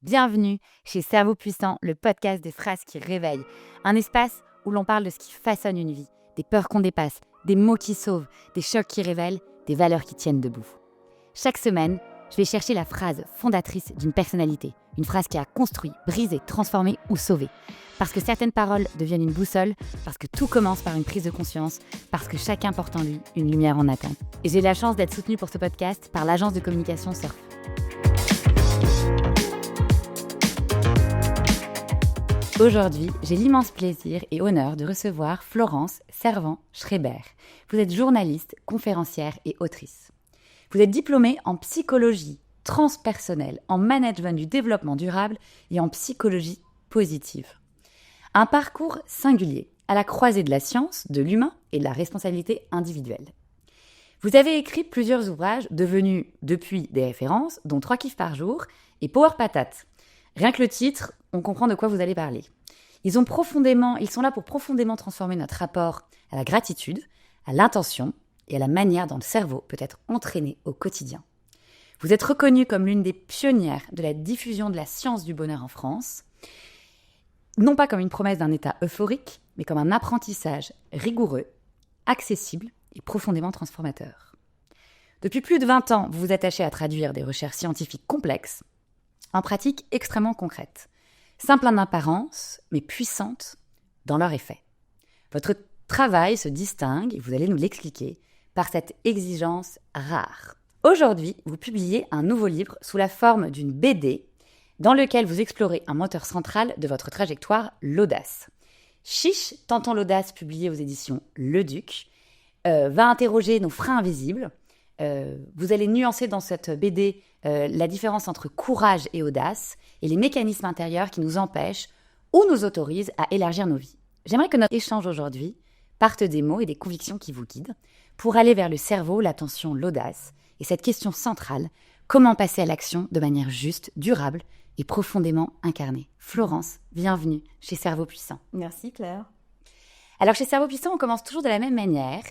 Bienvenue chez Cerveau Puissant, le podcast des phrases qui réveillent. Un espace où l'on parle de ce qui façonne une vie, des peurs qu'on dépasse, des mots qui sauvent, des chocs qui révèlent, des valeurs qui tiennent debout. Chaque semaine, je vais chercher la phrase fondatrice d'une personnalité, une phrase qui a construit, brisé, transformé ou sauvé. Parce que certaines paroles deviennent une boussole, parce que tout commence par une prise de conscience, parce que chacun porte en lui une lumière en attente. Et j'ai la chance d'être soutenue pour ce podcast par l'agence de communication Surf. Aujourd'hui, j'ai l'immense plaisir et honneur de recevoir Florence Servan-Schreiber. Vous êtes journaliste, conférencière et autrice. Vous êtes diplômée en psychologie transpersonnelle, en management du développement durable et en psychologie positive. Un parcours singulier, à la croisée de la science, de l'humain et de la responsabilité individuelle. Vous avez écrit plusieurs ouvrages devenus depuis des références, dont 3 kiffs par jour et Power Patate. Rien que le titre, on comprend de quoi vous allez parler. Ils sont là pour profondément transformer notre rapport à la gratitude, à l'intention et à la manière dont le cerveau peut être entraîné au quotidien. Vous êtes reconnue comme l'une des pionnières de la diffusion de la science du bonheur en France, non pas comme une promesse d'un état euphorique, mais comme un apprentissage rigoureux, accessible et profondément transformateur. Depuis plus de 20 ans, vous vous attachez à traduire des recherches scientifiques complexes en pratiques extrêmement concrètes, simples en apparence, mais puissantes dans leur effet. Votre travail se distingue, et vous allez nous l'expliquer, par cette exigence rare. Aujourd'hui, vous publiez un nouveau livre sous la forme d'une BD dans lequel vous explorez un moteur central de votre trajectoire, l'audace. Chiche, Tentons l'audace, publié aux éditions Le Duc, va interroger nos freins invisibles. Vous allez nuancer dans cette BD la différence entre courage et audace et les mécanismes intérieurs qui nous empêchent ou nous autorisent à élargir nos vies. J'aimerais que notre échange aujourd'hui parte des mots et des convictions qui vous guident pour aller vers le cerveau, l'attention, l'audace et cette question centrale, comment passer à l'action de manière juste, durable et profondément incarnée. Florence, bienvenue chez Cerveau Puissant. Merci Claire. Alors chez Cerveau Puissant, on commence toujours de la même manière,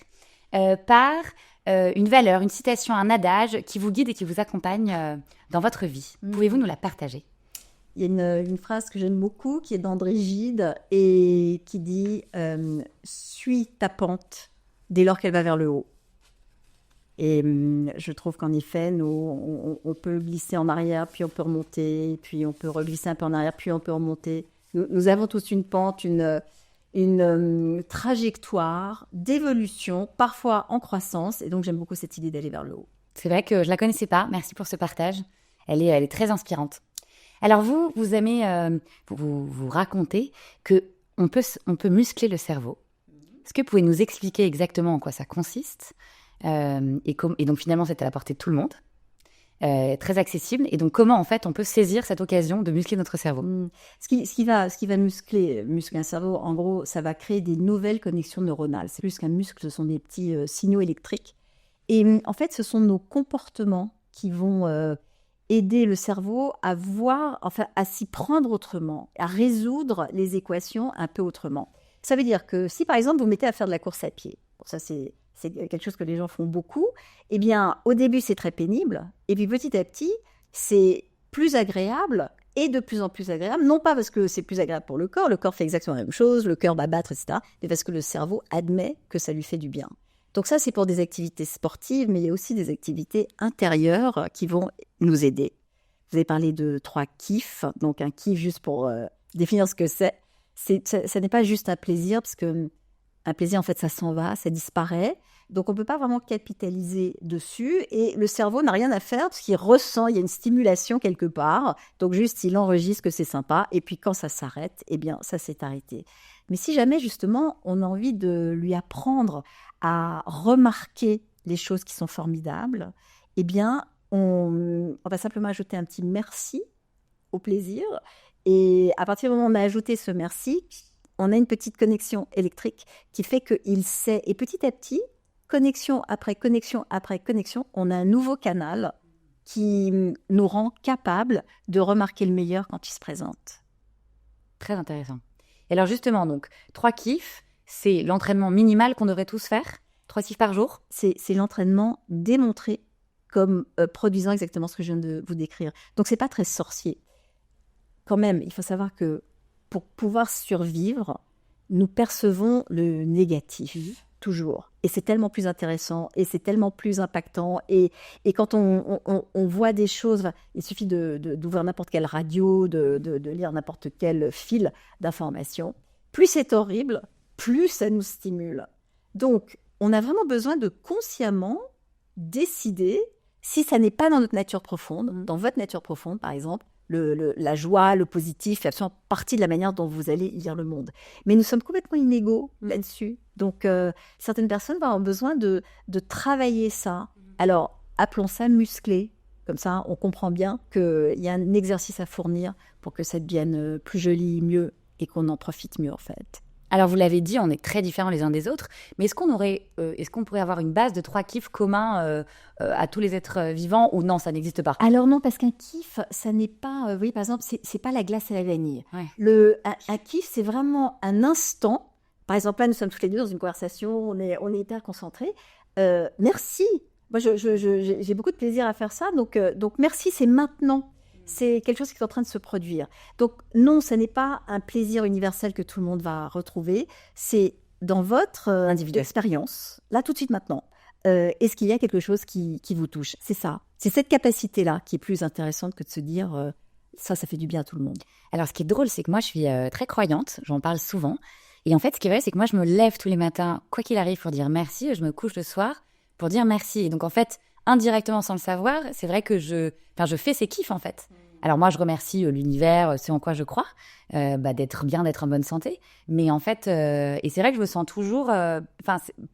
par une valeur, une citation, un adage qui vous guide et qui vous accompagne dans votre vie. Pouvez-vous nous la partager ? Il y a une phrase que j'aime beaucoup qui est d'André Gide et qui dit « Suis ta pente dès lors qu'elle va vers le haut ». Et je trouve qu'en effet, on peut glisser en arrière, puis on peut remonter, puis on peut reglisser un peu en arrière, puis on peut remonter. Nous avons tous une pente, une trajectoire d'évolution, parfois en croissance. Et donc, j'aime beaucoup cette idée d'aller vers le haut. C'est vrai que je ne la connaissais pas. Merci pour ce partage. Elle est très inspirante. Alors, vous aimez vous raconter qu'on peut muscler le cerveau. Est-ce que vous pouvez nous expliquer exactement en quoi ça consiste ? Et donc, finalement, c'est à la portée de tout le monde. Très accessible. Et donc, comment, en fait, on peut saisir cette occasion de muscler notre cerveau ? Ce qui va muscler un cerveau, en gros, ça va créer des nouvelles connexions neuronales. C'est plus qu'un muscle, ce sont des petits signaux électriques. Et en fait, ce sont nos comportements qui vont aider le cerveau à à s'y prendre autrement, à résoudre les équations un peu autrement. Ça veut dire que si, par exemple, vous mettez à faire de la course à pied, bon, ça c'est quelque chose que les gens font beaucoup, eh bien, au début, c'est très pénible, et puis petit à petit, c'est plus agréable, et de plus en plus agréable, non pas parce que c'est plus agréable pour le corps fait exactement la même chose, le cœur va battre, etc., mais parce que le cerveau admet que ça lui fait du bien. Donc ça, c'est pour des activités sportives, mais il y a aussi des activités intérieures qui vont nous aider. Vous avez parlé de 3 kiffs, donc un kiff, juste pour définir ce que ça n'est pas juste un plaisir, parce que un plaisir, en fait, ça s'en va, ça disparaît. Donc, on ne peut pas vraiment capitaliser dessus. Et le cerveau n'a rien à faire parce qu'il ressent, il y a une stimulation quelque part. Donc, juste, il enregistre que c'est sympa. Et puis, quand ça s'arrête, eh bien, ça s'est arrêté. Mais si jamais, justement, on a envie de lui apprendre à remarquer les choses qui sont formidables, eh bien, on va simplement ajouter un petit merci au plaisir. Et à partir du moment où on a ajouté ce merci, on a une petite connexion électrique qui fait qu'il sait. Et petit à petit, connexion après connexion après connexion, on a un nouveau canal qui nous rend capable de remarquer le meilleur quand il se présente. Très intéressant. Et alors justement, donc, 3 kiffs, c'est l'entraînement minimal qu'on devrait tous faire ? 3 kiffs par jour ? C'est l'entraînement démontré comme produisant exactement ce que je viens de vous décrire. Donc, ce n'est pas très sorcier. quand même, il faut savoir que pour pouvoir survivre, nous percevons le négatif, toujours. Et c'est tellement plus intéressant, et c'est tellement plus impactant. Et quand on voit des choses, il suffit d'ouvrir n'importe quelle radio, de lire n'importe quel fil d'information. Plus c'est horrible, plus ça nous stimule. Donc, on a vraiment besoin de consciemment décider, si ça n'est pas dans notre nature profonde, dans votre nature profonde, par exemple, la joie, le positif fait absolument partie de la manière dont vous allez lire le monde. Mais nous sommes complètement inégaux là-dessus. Donc, certaines personnes vont avoir besoin de travailler ça. Alors, appelons ça muscler. Comme ça, on comprend bien qu'il y a un exercice à fournir pour que ça devienne plus joli, mieux, et qu'on en profite mieux, en fait. Alors, vous l'avez dit, on est très différents les uns des autres, mais est-ce qu'on pourrait avoir une base de 3 kiffs communs à tous les êtres vivants, ou non, ça n'existe pas? Alors non, parce qu'un kiff, ça n'est pas... oui, par exemple, c'est pas la glace à la vanille. Ouais. Un kiff, c'est vraiment un instant. Par exemple, là, nous sommes toutes les deux dans une conversation, on est hyper concentrés. Merci. Moi, j'ai beaucoup de plaisir à faire ça, donc merci, c'est maintenant. C'est quelque chose qui est en train de se produire. Donc non, ce n'est pas un plaisir universel que tout le monde va retrouver. C'est dans votre expérience, là tout de suite maintenant. Est-ce qu'il y a quelque chose qui vous touche? C'est ça. C'est cette capacité-là qui est plus intéressante que de se dire ça fait du bien à tout le monde. Alors ce qui est drôle, c'est que moi je suis très croyante, j'en parle souvent. Et en fait, ce qui est vrai, c'est que moi je me lève tous les matins, quoi qu'il arrive, pour dire merci. Et je me couche le soir pour dire merci. Et donc en fait, indirectement sans le savoir, c'est vrai que je fais ces kiffs en fait. Alors moi, je remercie l'univers, ce en quoi je crois, d'être bien, d'être en bonne santé. Mais en fait, et c'est vrai que je me sens toujours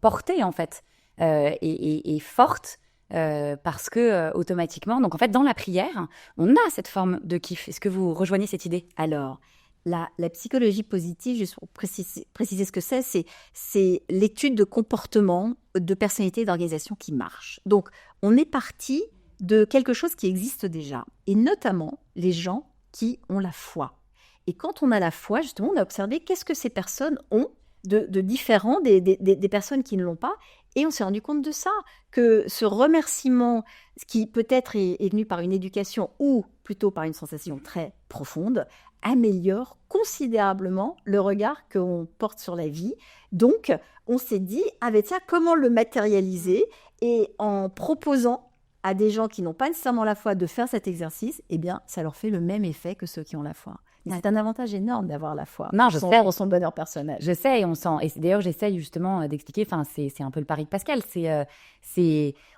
portée en fait, et forte, parce que automatiquement, donc en fait, dans la prière, on a cette forme de kiff. Est-ce que vous rejoignez cette idée? Alors, la psychologie positive, juste pour préciser ce que c'est l'étude de comportement, de personnalité et d'organisation qui marche. Donc, on est parti de quelque chose qui existe déjà, et notamment les gens qui ont la foi. Et quand on a la foi, justement, on a observé qu'est-ce que ces personnes ont de différent des personnes qui ne l'ont pas, et on s'est rendu compte de ça, que ce remerciement, ce qui peut-être est venu par une éducation ou plutôt par une sensation très profonde, améliore considérablement le regard qu'on porte sur la vie. Donc, on s'est dit, avec ça, comment le matérialiser? Et en proposant à des gens qui n'ont pas nécessairement la foi de faire cet exercice, eh bien, ça leur fait le même effet que ceux qui ont la foi. C'est un avantage énorme d'avoir la foi. Non, je sais. Pour son bonheur personnel. Je sais, et on sent. Et d'ailleurs, j'essaye justement d'expliquer. Enfin, c'est un peu le pari de Pascal.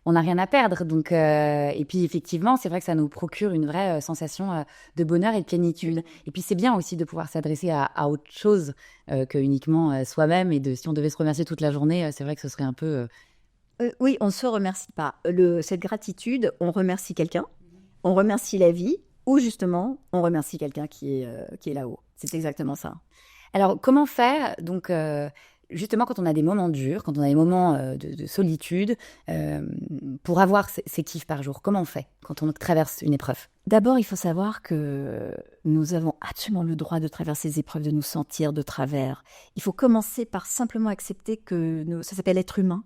On n'a rien à perdre. Donc, et puis effectivement, c'est vrai que ça nous procure une vraie sensation de bonheur et de plénitude. Et puis c'est bien aussi de pouvoir s'adresser à autre chose que uniquement soi-même. Et si on devait se remercier toute la journée, c'est vrai que ce serait un peu. Oui, on ne se remercie pas. Cette gratitude, on remercie quelqu'un, on remercie la vie, ou justement, on remercie quelqu'un qui est là-haut. C'est exactement ça. Alors, comment faire, donc, justement, quand on a des moments durs, quand on a des moments de solitude, pour avoir ces kiffs par jour? Comment on fait quand on traverse une épreuve? D'abord, il faut savoir que nous avons absolument le droit de traverser ces épreuves, de nous sentir de travers. Il faut commencer par simplement accepter que ça s'appelle être humain.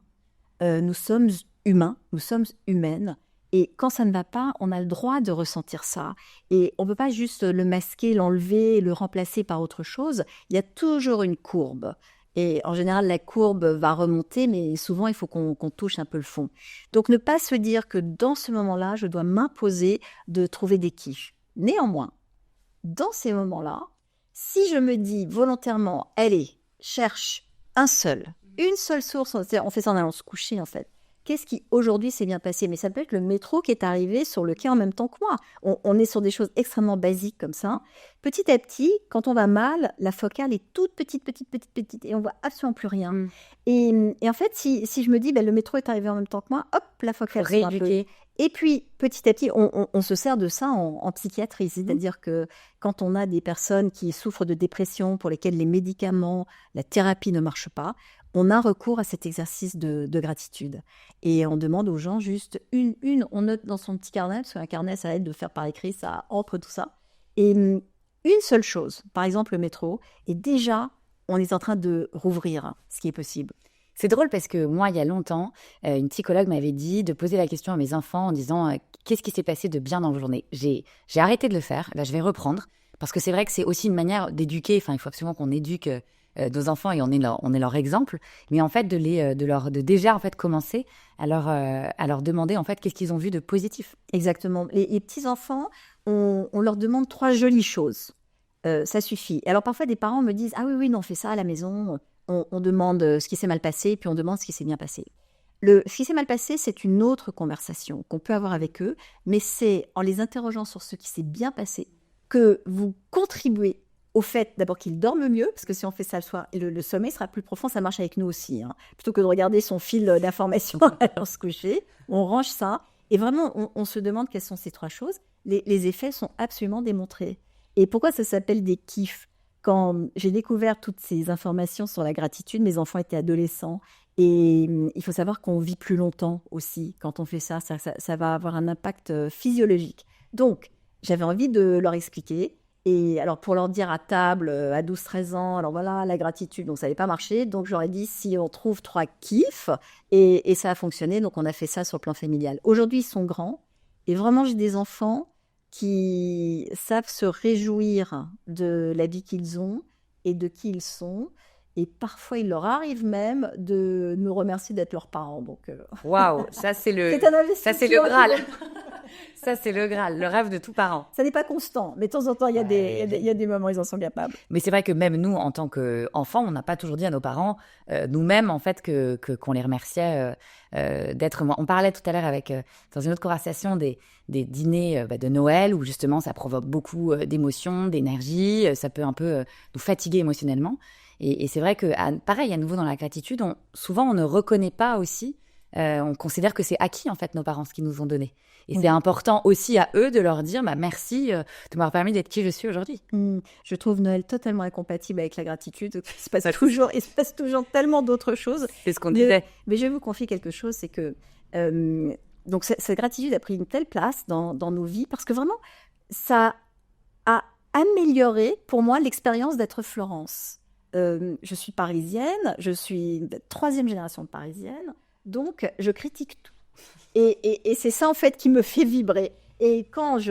Nous sommes humains, nous sommes humaines, et quand ça ne va pas, on a le droit de ressentir ça. Et on ne peut pas juste le masquer, l'enlever, le remplacer par autre chose. Il y a toujours une courbe. Et en général, la courbe va remonter, mais souvent, il faut qu'on touche un peu le fond. Donc, ne pas se dire que dans ce moment-là, je dois m'imposer de trouver des kiffs. Néanmoins, dans ces moments-là, si je me dis volontairement, allez, cherche une seule source, on fait ça en allant se coucher en fait. Qu'est-ce qui aujourd'hui s'est bien passé? Mais ça peut être le métro qui est arrivé sur le quai en même temps que moi. On est sur des choses extrêmement basiques comme ça. Petit à petit, quand on va mal, la focale est toute petite, et on voit absolument plus rien. Et en fait, si je me dis, le métro est arrivé en même temps que moi, hop, la focale s'ouvre un peu. Et puis, petit à petit, on se sert de ça en psychiatrie. C'est-à-dire que quand on a des personnes qui souffrent de dépression, pour lesquelles les médicaments, la thérapie ne marchent pas, on a recours à cet exercice de gratitude. Et on demande aux gens juste on note dans son petit carnet, parce qu'un carnet, ça aide de faire par écrit, ça ancre tout ça. Et une seule chose, par exemple le métro, et déjà, on est en train de rouvrir ce qui est possible. C'est drôle parce que moi, il y a longtemps, une psychologue m'avait dit de poser la question à mes enfants en disant qu'est-ce qui s'est passé de bien dans vos journées? J'ai arrêté de le faire, je vais reprendre. Parce que c'est vrai que c'est aussi une manière d'éduquer. Enfin, il faut absolument qu'on éduque nos enfants et on est leur exemple. Mais en fait, de déjà en fait commencer à leur demander en fait qu'est-ce qu'ils ont vu de positif. Exactement. Les petits-enfants, on leur demande 3 jolies choses. Ça suffit. Alors parfois, des parents me disent « Ah oui, oui, non, on fait ça à la maison. On demande ce qui s'est mal passé, puis on demande ce qui s'est bien passé. » Ce qui s'est mal passé, c'est une autre conversation qu'on peut avoir avec eux, mais c'est en les interrogeant sur ce qui s'est bien passé que vous contribuez au fait d'abord qu'ils dorment mieux, parce que si on fait ça le soir, le sommeil sera plus profond, ça marche avec nous aussi. Hein. Plutôt que de regarder son fil d'information à se coucher, on range ça. Et vraiment, on se demande quelles sont ces 3 choses. Les effets sont absolument démontrés. Et pourquoi ça s'appelle des kiffs? Quand j'ai découvert toutes ces informations sur la gratitude, mes enfants étaient adolescents. Et il faut savoir qu'on vit plus longtemps aussi quand on fait ça. Ça va avoir un impact physiologique. Donc, j'avais envie de leur expliquer. Et alors, pour leur dire à table, à 12-13 ans, alors voilà, la gratitude, donc ça n'avait pas marché. Donc, j'aurais dit, si on trouve 3 kiffs, et ça a fonctionné. Donc, on a fait ça sur le plan familial. Aujourd'hui, ils sont grands. Et vraiment, j'ai des enfants qui savent se réjouir de la vie qu'ils ont et de qui ils sont. Et parfois, il leur arrive même de nous remercier d'être leurs parents. Donc, Waouh, ça c'est le Graal. Ça c'est le Graal, le rêve de tout parent. Ça n'est pas constant, mais de temps en temps, il y a des moments où ils en sont capables. Mais c'est vrai que même nous, en tant qu'enfants, on n'a pas toujours dit à nos parents, nous-mêmes, en fait, qu'on les remerciait d'être... On parlait tout à l'heure dans une autre conversation des dîners de Noël, où justement, ça provoque beaucoup d'émotions, d'énergie, ça peut un peu nous fatiguer émotionnellement. Et c'est vrai que, pareil, à nouveau dans la gratitude, souvent on ne reconnaît pas aussi, on considère que c'est acquis en fait nos parents ce qu'ils nous ont donné. Et c'est important aussi à eux de leur dire merci de m'avoir permis d'être qui je suis aujourd'hui. Je trouve Noël totalement incompatible avec la gratitude. Il se passe toujours tellement d'autres choses. C'est ce qu'on disait. Mais je vais vous confier quelque chose, c'est que donc cette gratitude a pris une telle place dans nos vies parce que vraiment ça a amélioré pour moi l'expérience d'être Florence. Je suis parisienne, je suis de 3e génération de parisienne, donc je critique tout. Et c'est ça en fait qui me fait vibrer. Et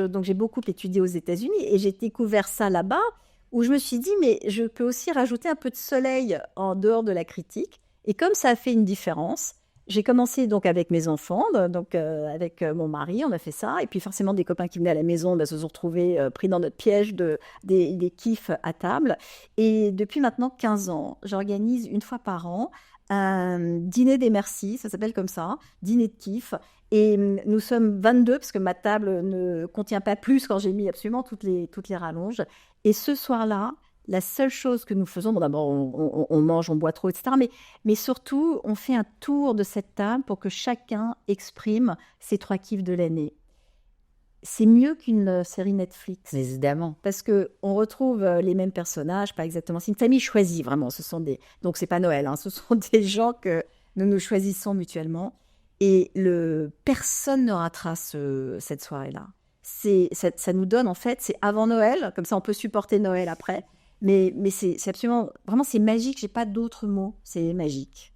donc j'ai beaucoup étudié aux États-Unis et j'ai découvert ça là-bas où je me suis dit mais je peux aussi rajouter un peu de soleil en dehors de la critique. Et comme ça a fait une différence, j'ai commencé donc avec mes enfants, donc avec mon mari, on a fait ça. Et puis forcément, des copains qui venaient à la maison se sont retrouvés pris dans notre piège des kiffs à table. Et depuis maintenant 15 ans, j'organise une fois par an un dîner des merci, ça s'appelle comme ça, dîner de kiff. Et nous sommes 22 parce que ma table ne contient pas plus quand j'ai mis absolument toutes les rallonges. Et ce soir-là, la seule chose que nous faisons, bon, d'abord on mange, on boit trop, etc. Mais surtout, on fait un tour de cette table pour que chacun exprime ses 3 kiffs de l'année. C'est mieux qu'une série Netflix. Évidemment. Parce qu'on retrouve les mêmes personnages, pas exactement. C'est une famille choisie, vraiment. Donc, c'est pas Noël, hein, ce sont des gens que nous choisissons mutuellement. Et personne ne ratera cette soirée-là. Ça nous donne, en fait, c'est avant Noël, comme ça on peut supporter Noël après. Mais c'est absolument, vraiment, c'est magique. J'ai pas d'autres mots. C'est magique.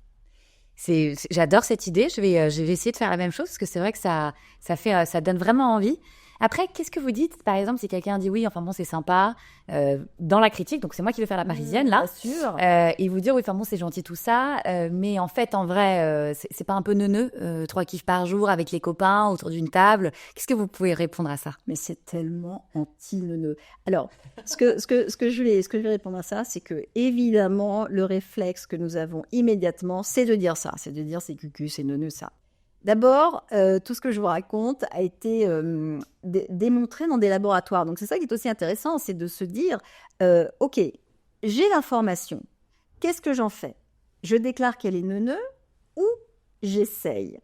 J'adore cette idée. Je vais essayer de faire la même chose parce que c'est vrai que ça donne vraiment envie. Après, qu'est-ce que vous dites, par exemple, si quelqu'un dit oui, enfin bon, c'est sympa, dans la critique, donc c'est moi qui vais faire la parisienne, là, bien sûr. Et vous dire, oui, enfin bon, c'est gentil tout ça, mais en fait, en vrai, c'est pas un peu neuneux, 3 kiffs par jour avec les copains autour d'une table. Qu'est-ce que vous pouvez répondre à ça? Mais c'est tellement anti-neuneux. Alors, ce que je vais répondre à ça, c'est que, évidemment, le réflexe que nous avons immédiatement, c'est de dire ça, c'est de dire c'est cucu, c'est neuneux, ça. D'abord, tout ce que je vous raconte a été démontré dans des laboratoires. Donc, c'est ça qui est aussi intéressant, c'est de se dire, OK, j'ai l'information. Qu'est-ce que j'en fais? Je déclare qu'elle est neuneu ou j'essaye?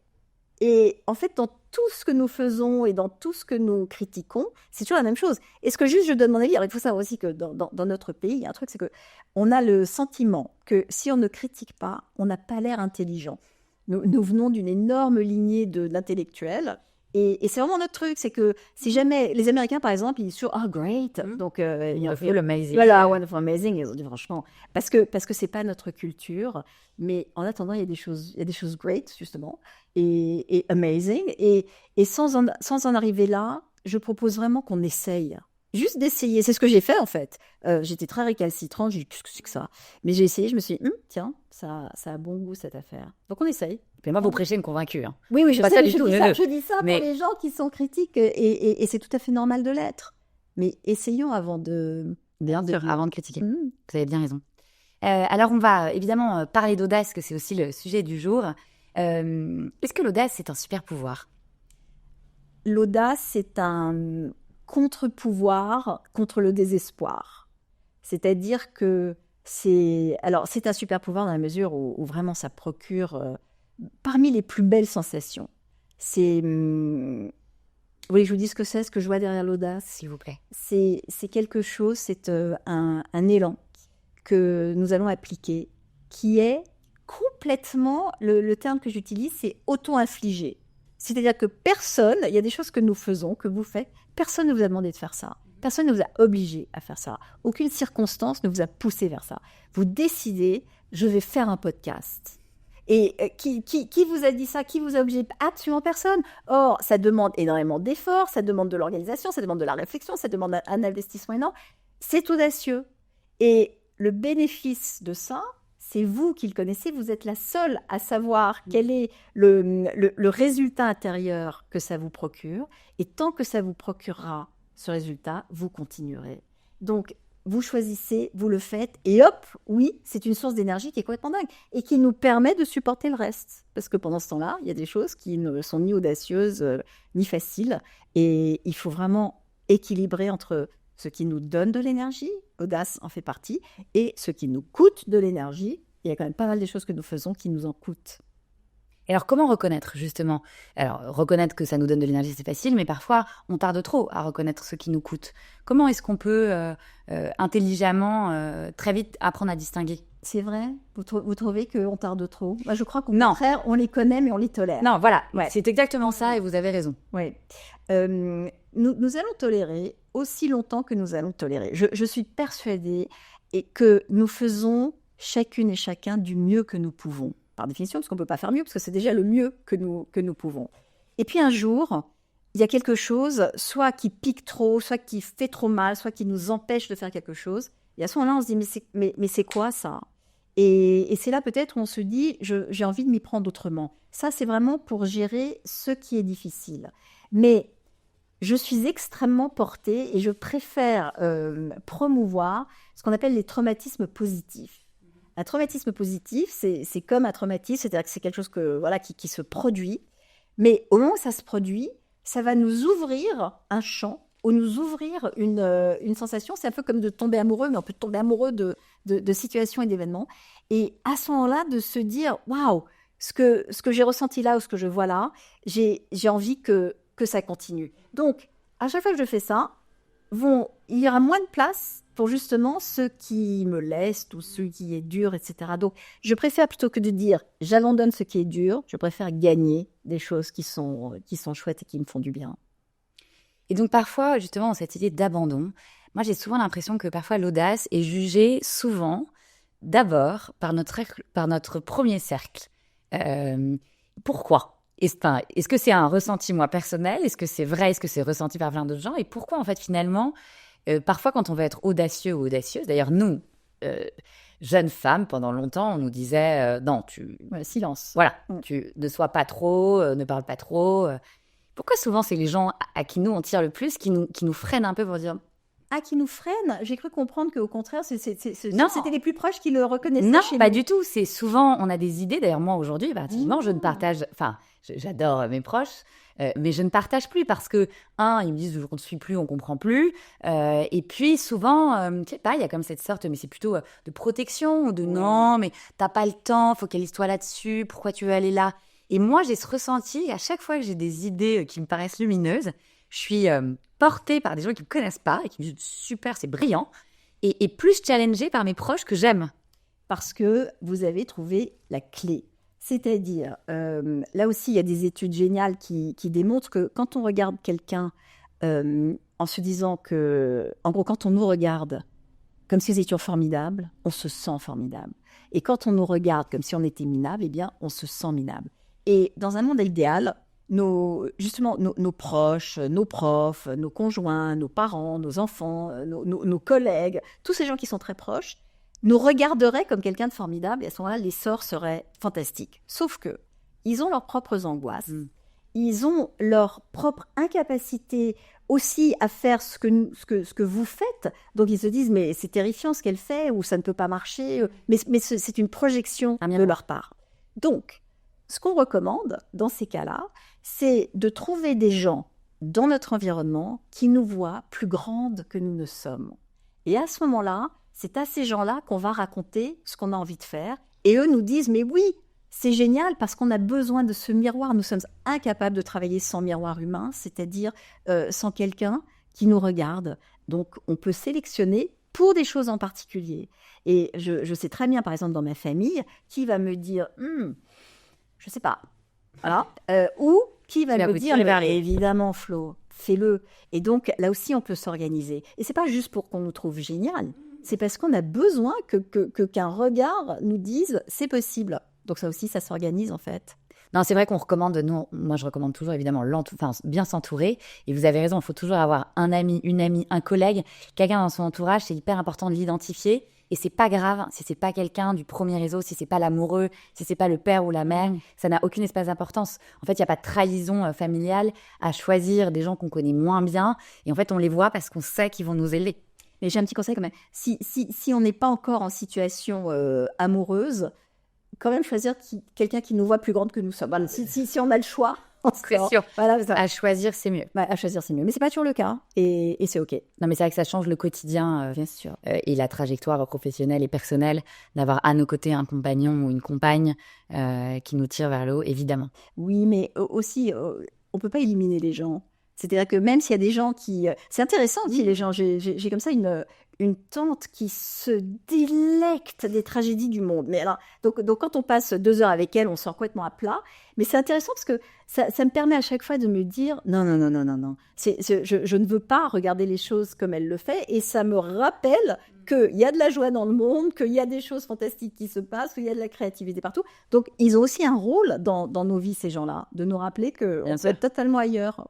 Et en fait, dans tout ce que nous faisons et dans tout ce que nous critiquons, c'est toujours la même chose. Est-ce que juste je donne mon avis? Alors, il faut savoir aussi que dans notre pays, il y a un truc, c'est qu'on a le sentiment que si on ne critique pas, on n'a pas l'air intelligent. Nous venons d'une énorme lignée d'intellectuels. Et c'est vraiment notre truc, c'est que si jamais les Américains, par exemple, ils disent toujours « Oh, great !» Donc, Wonderful, amazing. Voilà, wonderful, amazing, ils ont dit franchement. Parce que c'est pas notre culture. Mais en attendant, il y a des choses great, justement, et amazing. Et sans en arriver là, je propose vraiment qu'on essaye. juste d'essayer. C'est ce que j'ai fait en fait. J'étais très récalcitrante, j'ai dit qu'est-ce que c'est que ça? Mais j'ai essayé, je me suis dit, tiens, ça a bon goût cette affaire. Donc on essaye. Mais moi, vous prêchez une convaincue. Hein. Oui, je Pas sais, ça mais du tout. je dis ça Mais- pour les gens qui sont critiques et c'est tout à fait normal de l'être. Mais essayons avant de... Bien sûr, avant de critiquer. Mmh. Vous avez bien raison. Alors, on va évidemment parler d'audace, que c'est aussi le sujet du jour. Est-ce que l'audace, c'est un super pouvoir? L'audace, c'est un contre-pouvoir contre le désespoir. C'est-à-dire que c'est un super pouvoir dans la mesure où vraiment ça procure parmi les plus belles sensations. Vous voulez que je vous dise ce que je vois derrière l'audace? S'il vous plaît. C'est quelque chose, c'est un élan que nous allons appliquer qui est complètement, le terme que j'utilise, c'est auto-infligé. C'est-à-dire que personne, il y a des choses que nous faisons, que vous faites, personne ne vous a demandé de faire ça. Personne ne vous a obligé à faire ça. Aucune circonstance ne vous a poussé vers ça. Vous décidez, je vais faire un podcast. Et qui vous a dit ça? Qui vous a obligé? Absolument personne. Or, ça demande énormément d'efforts, ça demande de l'organisation, ça demande de la réflexion, ça demande un investissement énorme. C'est audacieux. Et le bénéfice de ça, c'est vous qui le connaissez. Vous êtes la seule à savoir quel est le résultat intérieur que ça vous procure. Et tant que ça vous procurera ce résultat, vous continuerez. Donc, vous choisissez, vous le faites, et hop, oui, c'est une source d'énergie qui est complètement dingue et qui nous permet de supporter le reste. Parce que pendant ce temps-là, il y a des choses qui ne sont ni audacieuses, ni faciles, et il faut vraiment équilibrer entre ce qui nous donne de l'énergie, l'audace en fait partie, et ce qui nous coûte de l'énergie. Il y a quand même pas mal de choses que nous faisons qui nous en coûtent. Et alors, comment reconnaître, justement? Alors, reconnaître que ça nous donne de l'énergie, c'est facile, mais parfois, on tarde trop à reconnaître ce qui nous coûte. Comment est-ce qu'on peut intelligemment, très vite, apprendre à distinguer? C'est vrai? Vous trouvez qu'on tarde trop? Moi, je crois qu'au Non. contraire, on les connaît, mais on les tolère. Non, voilà, Ouais. c'est exactement ça, et vous avez raison. Oui. Nous allons tolérer aussi longtemps que nous allons tolérer. Je suis persuadée que nous faisons chacune et chacun du mieux que nous pouvons. Par définition, parce qu'on ne peut pas faire mieux, parce que c'est déjà le mieux que nous pouvons. Et puis un jour, il y a quelque chose, soit qui pique trop, soit qui fait trop mal, soit qui nous empêche de faire quelque chose. Et à ce moment-là, on se dit, mais c'est quoi ça? Et c'est là peut-être où on se dit, j'ai envie de m'y prendre autrement. Ça, c'est vraiment pour gérer ce qui est difficile. Mais je suis extrêmement portée et je préfère promouvoir ce qu'on appelle les traumatismes positifs. Un traumatisme positif, c'est comme un traumatisme, c'est-à-dire que c'est quelque chose qui se produit. Mais au moment où ça se produit, ça va nous ouvrir un champ ou nous ouvrir une sensation. C'est un peu comme de tomber amoureux, mais on peut tomber amoureux de situations et d'événements. Et à ce moment-là, de se dire, waouh, ce que j'ai ressenti là ou ce que je vois là, j'ai envie que ça continue. Donc, à chaque fois que je fais ça, il y aura moins de place pour justement ce qui me laisse ou ce qui est dur, etc. Donc, je préfère plutôt que de dire j'abandonne ce qui est dur, je préfère gagner des choses qui sont chouettes et qui me font du bien. Et donc parfois, justement, cette idée d'abandon, moi j'ai souvent l'impression que parfois l'audace est jugée souvent d'abord par notre premier cercle. Pourquoi? Est-ce que c'est un ressenti, moi, personnel? Est-ce que c'est vrai? Est-ce que c'est ressenti par plein d'autres gens? Et pourquoi, en fait, finalement, parfois, quand on veut être audacieux ou audacieuse, d'ailleurs, nous, jeunes femmes, pendant longtemps, on nous disait non, silence. Voilà, tu ne sois pas trop, ne parle pas trop. Pourquoi souvent, c'est les gens à qui nous, on tire le plus, qui nous freinent un peu pour dire... Ah, qui nous freinent? J'ai cru comprendre qu'au contraire, c'était les plus proches qui le reconnaissaient non, chez nous. Non, pas du tout. C'est souvent, on a des idées. D'ailleurs, moi, aujourd'hui, effectivement, je ne partage... Enfin, j'adore mes proches, mais je ne partage plus parce que, ils me disent on ne suit plus, on ne comprend plus. Et puis, souvent, je ne sais pas, il y a comme cette sorte, mais c'est plutôt de protection, ou de non, mais tu n'as pas le temps, il faut qu'elle soit là-dessus, pourquoi tu veux aller là? Et moi, j'ai ce ressenti, à chaque fois que j'ai des idées qui me paraissent lumineuses, je suis portée par des gens qui ne me connaissent pas et qui me disent super, c'est brillant, et plus challengée par mes proches que j'aime. Parce que vous avez trouvé la clé. C'est-à-dire, là aussi, il y a des études géniales qui démontrent que quand on regarde quelqu'un en se disant que, en gros, quand on nous regarde comme si nous étions formidables, on se sent formidable. Et quand on nous regarde comme si on était minable, eh bien, on se sent minable. Et dans un monde idéal, nos proches, nos profs, nos conjoints, nos parents, nos enfants, nos collègues, tous ces gens qui sont très proches, nous regarderaient comme quelqu'un de formidable et à ce moment-là, l'essor serait fantastique. Sauf que ils ont leurs propres angoisses, ils ont leur propre incapacité aussi à faire ce que vous faites. Donc ils se disent, mais c'est terrifiant ce qu'elle fait, ou ça ne peut pas marcher, mais c'est une projection de leur part. Donc, ce qu'on recommande dans ces cas-là, c'est de trouver des gens dans notre environnement qui nous voient plus grandes que nous ne sommes. Et à ce moment-là, c'est à ces gens-là qu'on va raconter ce qu'on a envie de faire. Et eux nous disent, mais oui, c'est génial parce qu'on a besoin de ce miroir. Nous sommes incapables de travailler sans miroir humain, c'est-à-dire sans quelqu'un qui nous regarde. Donc, on peut sélectionner pour des choses en particulier. Et je sais très bien, par exemple, dans ma famille, qui va me dire, je sais pas, voilà, ou qui va me dire, évidemment, Flo, fais-le. Et donc, là aussi, on peut s'organiser. Et c'est pas juste pour qu'on nous trouve génial, c'est parce qu'on a besoin qu'un regard nous dise, c'est possible. Donc ça aussi, ça s'organise en fait. Non, c'est vrai qu'on recommande, moi je recommande toujours évidemment bien s'entourer. Et vous avez raison, il faut toujours avoir un ami, une amie, un collègue, quelqu'un dans son entourage. C'est hyper important de l'identifier. Et c'est pas grave si c'est pas quelqu'un du premier réseau, si c'est pas l'amoureux, si c'est pas le père ou la mère. Ça n'a aucune espèce d'importance. En fait, il n'y a pas de trahison familiale à choisir des gens qu'on connaît moins bien. Et en fait, on les voit parce qu'on sait qu'ils vont nous aider. Mais j'ai un petit conseil quand même. Si on n'est pas encore en situation amoureuse, quand même choisir quelqu'un qui nous voit plus grande que nous sommes. Voilà, si on a le choix, c'est sûr. Voilà, à choisir, c'est mieux. À choisir, c'est mieux. Mais c'est pas toujours le cas, et c'est OK. Non, mais c'est vrai que ça change le quotidien, bien sûr, et la trajectoire professionnelle et personnelle, d'avoir à nos côtés un compagnon ou une compagne qui nous tire vers le haut, évidemment. Oui, mais aussi, on peut pas éliminer les gens. C'est-à-dire que même s'il y a des gens qui... C'est intéressant aussi, les gens. J'ai comme ça une tante qui se délecte des tragédies du monde. Mais alors, donc quand on passe 2 heures avec elle, on sort complètement à plat. Mais c'est intéressant parce que ça me permet à chaque fois de me dire non. Je ne veux pas regarder les choses comme elle le fait. Et ça me rappelle qu'il y a de la joie dans le monde, qu'il y a des choses fantastiques qui se passent, qu'il y a de la créativité partout. Donc, ils ont aussi un rôle dans nos vies, ces gens-là, de nous rappeler qu'on peut être totalement ailleurs.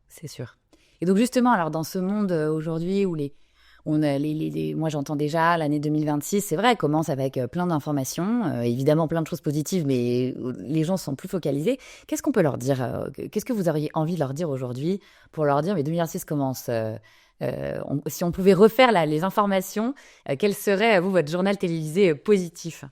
C'est sûr. Et donc justement, alors dans ce monde aujourd'hui où moi j'entends déjà l'année 2026, c'est vrai, elle commence avec plein d'informations, évidemment plein de choses positives, mais les gens sont plus focalisés. Qu'est-ce qu'on peut leur dire Qu'est-ce que vous auriez envie de leur dire aujourd'hui pour leur dire, mais 2026 commence si on pouvait refaire les informations, quel serait, vous, votre journal télévisé positif ?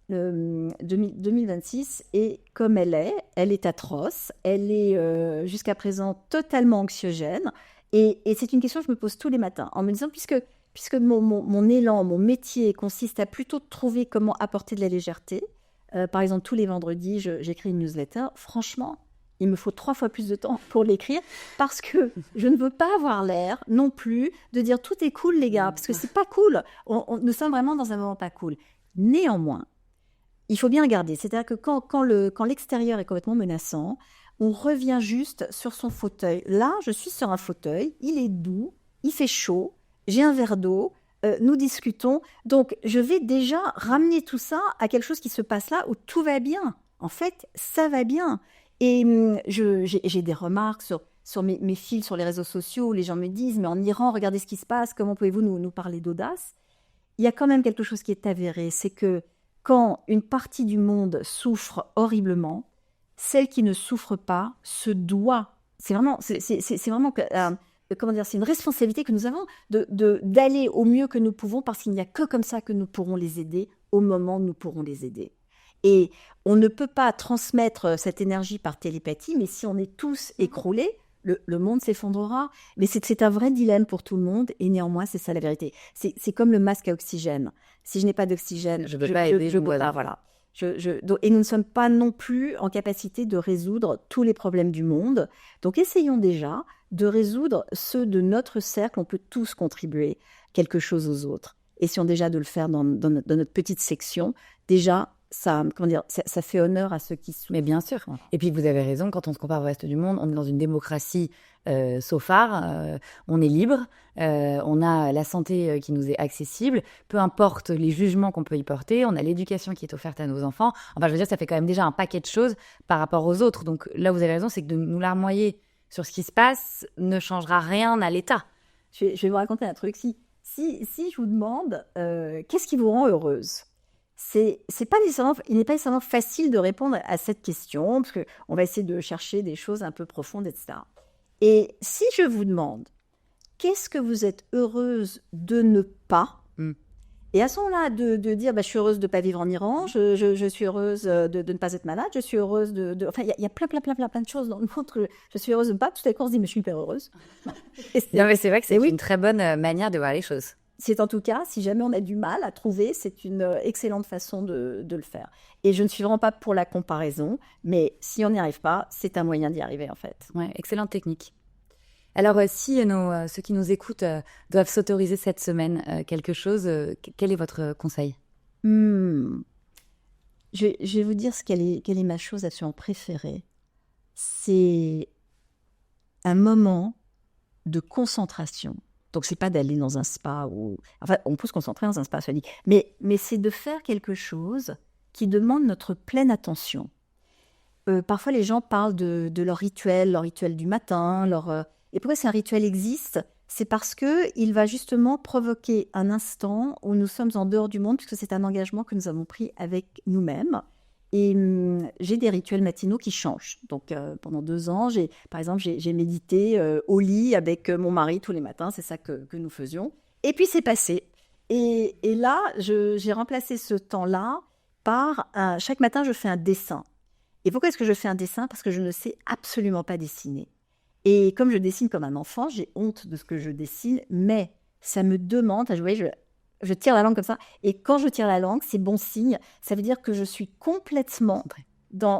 2026 est comme elle est atroce, elle est jusqu'à présent totalement anxiogène, et c'est une question que je me pose tous les matins en me disant, puisque mon élan, mon métier consiste à plutôt trouver comment apporter de la légèreté, par exemple tous les vendredis j'écris une newsletter, franchement il me faut 3 fois plus de temps pour l'écrire parce que je ne veux pas avoir l'air non plus de dire tout est cool les gars, parce que c'est pas cool, nous sommes vraiment dans un moment pas cool. Néanmoins, il faut bien regarder, c'est-à-dire que quand l'extérieur est complètement menaçant, on revient juste sur son fauteuil. Là, je suis sur un fauteuil, il est doux, il fait chaud, j'ai un verre d'eau, nous discutons. Donc, je vais déjà ramener tout ça à quelque chose qui se passe là où tout va bien. En fait, ça va bien. Et j'ai des remarques sur mes fils sur les réseaux sociaux où les gens me disent « Mais en Iran, regardez ce qui se passe, comment pouvez-vous nous parler d'audace ?» Il y a quand même quelque chose qui est avéré, c'est que quand une partie du monde souffre horriblement, celle qui ne souffre pas se doit. C'est vraiment comment dire, c'est une responsabilité que nous avons d'aller au mieux que nous pouvons, parce qu'il n'y a que comme ça que nous pourrons les aider au moment où nous pourrons les aider. Et on ne peut pas transmettre cette énergie par télépathie, mais si on est tous écroulés, le monde s'effondrera. Mais c'est un vrai dilemme pour tout le monde, et néanmoins, c'est ça la vérité. C'est comme le masque à oxygène. Si je n'ai pas d'oxygène, je ne peux pas aider. Voilà. Et nous ne sommes pas non plus en capacité de résoudre tous les problèmes du monde. Donc, essayons déjà de résoudre ceux de notre cercle. On peut tous contribuer quelque chose aux autres. Essayons déjà de le faire dans notre petite section. Déjà, comment dire, ça fait honneur à ceux qui souffrent. Mais bien sûr. Voilà. Et puis vous avez raison, quand on se compare au reste du monde, on est dans une démocratie so far, on est libre, on a la santé qui nous est accessible, peu importe les jugements qu'on peut y porter, on a l'éducation qui est offerte à nos enfants. Enfin, je veux dire, ça fait quand même déjà un paquet de choses par rapport aux autres. Donc là, vous avez raison, c'est que de nous larmoyer sur ce qui se passe ne changera rien à l'État. Je vais vous raconter un truc. Si je vous demande qu'est-ce qui vous rend heureuse, il n'est pas nécessairement facile de répondre à cette question, parce qu'on va essayer de chercher des choses un peu profondes, etc. Et si je vous demande qu'est-ce que vous êtes heureuse de ne pas, et à ce moment-là, de dire je suis heureuse de ne pas vivre en Iran, je suis heureuse de ne pas être malade, je suis heureuse de... Enfin, il y a plein de choses dans le monde que je suis heureuse de ne pas. Tout à coup, on se dit, mais je suis hyper heureuse. Non, mais c'est vrai que c'est une très bonne manière de voir les choses. C'est en tout cas, si jamais on a du mal à trouver, c'est une excellente façon de le faire. Et je ne suis vraiment pas pour la comparaison, mais si on n'y arrive pas, c'est un moyen d'y arriver en fait. Ouais, excellente technique. Alors, si ceux qui nous écoutent doivent s'autoriser cette semaine quelque chose, quel est votre conseil ? Je vais vous dire quelle est ma chose absolument préférée. C'est un moment de concentration. Donc, c'est pas d'aller dans un spa ou... Enfin, on peut se concentrer dans un spa, ça dit. Mais c'est de faire quelque chose qui demande notre pleine attention. Parfois, les gens parlent de leur rituel du matin. Et pourquoi un rituel existe ? C'est parce qu'il va justement provoquer un instant où nous sommes en dehors du monde, puisque c'est un engagement que nous avons pris avec nous-mêmes. Et j'ai des rituels matinaux qui changent. Donc, pendant 2 ans, par exemple, j'ai médité au lit avec mon mari tous les matins. C'est ça que nous faisions. Et puis, c'est passé. Et là, j'ai remplacé ce temps-là par... chaque matin, je fais un dessin. Et pourquoi est-ce que je fais un dessin ? Parce que je ne sais absolument pas dessiner. Et comme je dessine comme un enfant, j'ai honte de ce que je dessine, mais ça me demande... Vous voyez, je tire la langue comme ça. Et quand je tire la langue, c'est bon signe. Ça veut dire que je suis complètement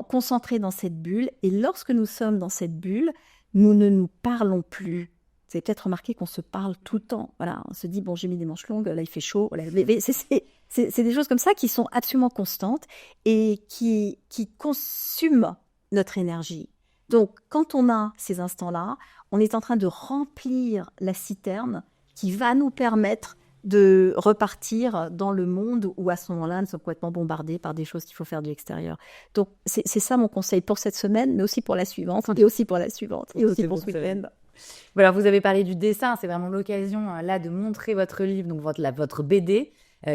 concentrée dans cette bulle. Et lorsque nous sommes dans cette bulle, nous ne nous parlons plus. Vous avez peut-être remarqué qu'on se parle tout le temps. Voilà, on se dit, bon, j'ai mis des manches longues, là, il fait chaud. Voilà. C'est des choses comme ça qui sont absolument constantes et qui consument notre énergie. Donc, quand on a ces instants-là, on est en train de remplir la citerne qui va nous permettre de repartir dans le monde où, à ce moment-là, nous sommes complètement bombardés par des choses qu'il faut faire de l'extérieur. Donc, c'est ça mon conseil pour cette semaine, mais aussi pour la suivante, et aussi pour la suivante, et aussi pour ce week-end. Alors, vous avez parlé du dessin, c'est vraiment l'occasion là de montrer votre livre, donc votre BD,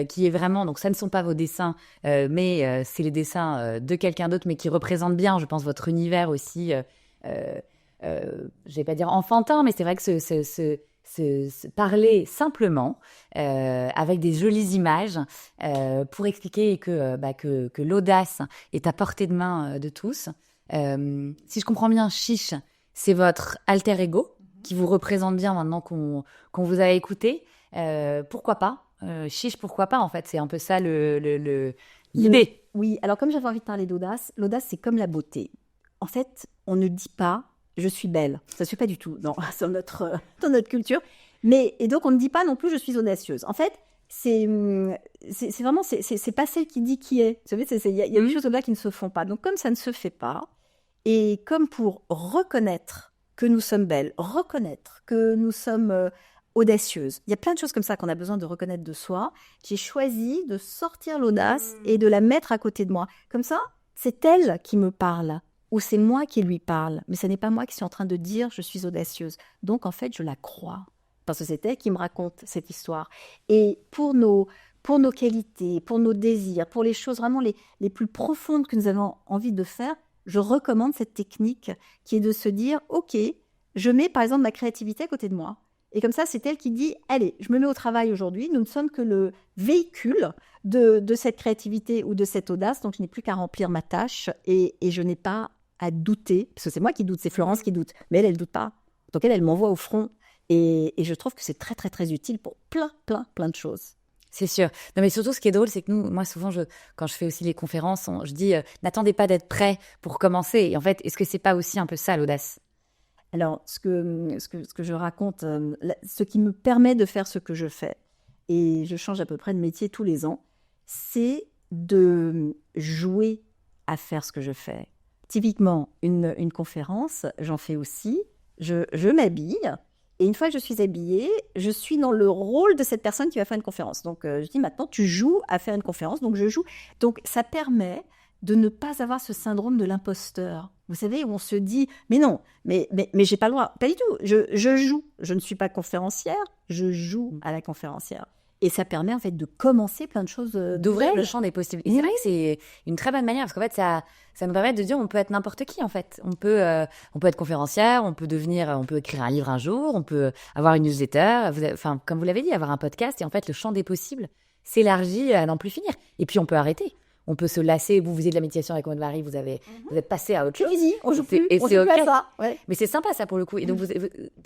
qui est vraiment, donc ça ne sont pas vos dessins, mais c'est les dessins de quelqu'un d'autre, mais qui représentent bien, je pense, votre univers aussi, je vais pas dire enfantin, mais c'est vrai que se parler simplement, avec des jolies images, pour expliquer que l'audace est à portée de main de tous. Si je comprends bien, Chiche, c'est votre alter ego qui vous représente bien maintenant qu'on vous a écouté. Pourquoi pas Chiche, pourquoi pas, en fait, c'est un peu ça l'idée. Oui, alors comme j'avais envie de parler d'audace, l'audace, c'est comme la beauté. En fait, on ne dit pas « je suis belle ». Ça ne se fait pas du tout dans notre culture. Et donc, on ne dit pas non plus « je suis audacieuse ». En fait, c'est vraiment, c'est pas celle qui dit qui est. Vous savez, il y a des choses là qui ne se font pas. Donc, comme ça ne se fait pas, et comme pour reconnaître que nous sommes belles, reconnaître que nous sommes... audacieuse. Il y a plein de choses comme ça qu'on a besoin de reconnaître de soi. J'ai choisi de sortir l'audace et de la mettre à côté de moi. Comme ça, c'est elle qui me parle ou c'est moi qui lui parle. Mais ce n'est pas moi qui suis en train de dire « je suis audacieuse ». Donc, en fait, je la crois parce que c'est elle qui me raconte cette histoire. Et pour nos qualités, pour nos désirs, pour les choses vraiment les plus profondes que nous avons envie de faire, je recommande cette technique qui est de se dire « ok, je mets par exemple ma créativité à côté de moi ». Et comme ça, c'est elle qui dit « allez, je me mets au travail aujourd'hui, nous ne sommes que le véhicule de cette créativité ou de cette audace, donc je n'ai plus qu'à remplir ma tâche et je n'ai pas à douter, parce que c'est moi qui doute, c'est Florence qui doute, mais elle ne doute pas. Donc elle m'envoie au front et je trouve que c'est très, très, très utile pour plein de choses. C'est sûr. Non, mais surtout, ce qui est drôle, c'est que moi, souvent, quand je fais aussi les conférences, je dis n'attendez pas d'être prêt pour commencer. Et en fait, est-ce que c'est pas aussi un peu ça, l'audace ? Alors, ce que je raconte, ce qui me permet de faire ce que je fais, et je change à peu près de métier tous les ans, c'est de jouer à faire ce que je fais. Typiquement, une conférence, j'en fais aussi. Je m'habille. Et une fois que je suis habillée, je suis dans le rôle de cette personne qui va faire une conférence. Donc, je dis maintenant, tu joues à faire une conférence. Donc, je joue. Donc, ça permet de ne pas avoir ce syndrome de l'imposteur. Vous savez, où on se dit, mais non, mais j'ai pas le droit. Pas du tout. Je joue. Je ne suis pas conférencière. Je joue à la conférencière. Et ça permet en fait de commencer plein de choses. D'ouvrir le champ des possibles. Et c'est vrai que c'est une très bonne manière parce qu'en fait, ça nous permet de dire on peut être n'importe qui en fait. On peut être conférencière, on peut écrire un livre un jour, on peut avoir une newsletter, comme vous l'avez dit, avoir un podcast. Et en fait, le champ des possibles s'élargit à n'en plus finir. Et puis, on peut arrêter. On peut se lasser. Vous faisiez de la méditation avec Maud-Marie, vous êtes passé à autre chose. Oui, on joue plus. Et on c'est joue OK. plus à ça. Ouais. Mais c'est sympa ça pour le coup. Et donc, parce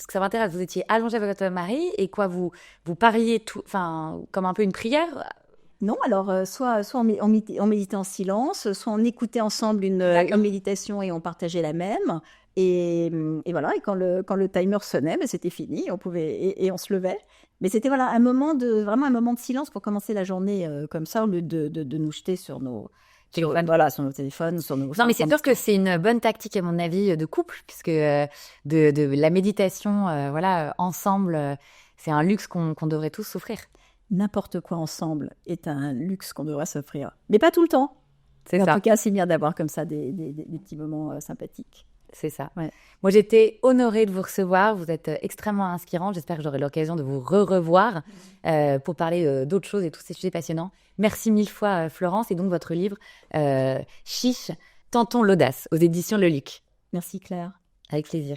que ça m'intéresse, vous étiez allongé avec votre mari et quoi, vous parliez comme un peu une prière. Non, alors soit on méditait en silence, soit on écoutait ensemble une méditation et on partageait la même. Et voilà, et quand le timer sonnait, c'était fini, on pouvait et on se levait. Mais c'était voilà vraiment un moment de silence pour commencer la journée comme ça, au lieu de nous jeter sur nos téléphones, sur nos. Non, mais c'est sûr que c'est une bonne tactique à mon avis de couple, puisque de la méditation, ensemble, c'est un luxe qu'on devrait tous s'offrir. N'importe quoi ensemble est un luxe qu'on devrait s'offrir, mais pas tout le temps. C'est ça. En tout cas, c'est bien d'avoir comme ça des petits moments sympathiques. C'est ça. Ouais. Moi, j'étais honorée de vous recevoir. Vous êtes extrêmement inspirant. J'espère que j'aurai l'occasion de vous revoir pour parler d'autres choses et tous ces sujets passionnants. Merci mille fois, Florence. Et donc, votre livre, Chiche, Tentons l'audace, aux éditions Le Luc. Merci, Claire. Avec plaisir.